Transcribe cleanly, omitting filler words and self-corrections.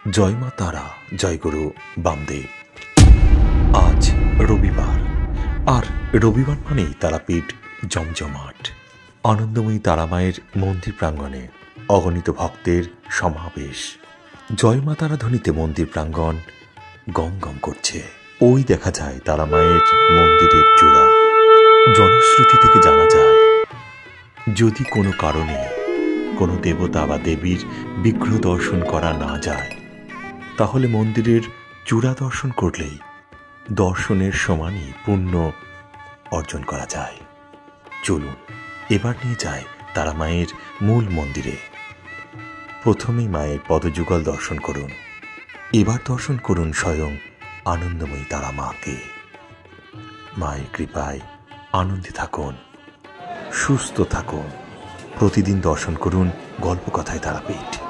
জয় মা তারা, জয় গুরু বামদেব। আজ রবিবার, আর রবিবার মানেই তারাপীঠ জমজমাট। আনন্দময়ী তারামায়ের মন্দির প্রাঙ্গণে অগণিত ভক্তের সমাবেশ। জয় মা তারা ধ্বনিতে মন্দির প্রাঙ্গণ গম গম করছে। ওই দেখা যায় তারামায়ের মন্দিরের চূড়া। জনশ্রুতি থেকে জানা যায়, যদি কোনো কারণে কোনো দেবতা বা দেবীর বিগ্রহ দর্শন করা না যায়, তাহলে মন্দিরের চূড়া দর্শন করলেই দর্শনের সমানই পুণ্য অর্জন করা যায়। চলুন এবার নিয়ে যায় তারা মায়ের মূল মন্দিরে। প্রথমেই মায়ের পদযুগল দর্শন করুন। এবার দর্শন করুন স্বয়ং আনন্দময়ী তারা মাকে। মায়ের কৃপায় আনন্দে থাকুন, সুস্থ থাকুন। প্রতিদিন দর্শন করুন গল্পকথায় তারাপীঠ।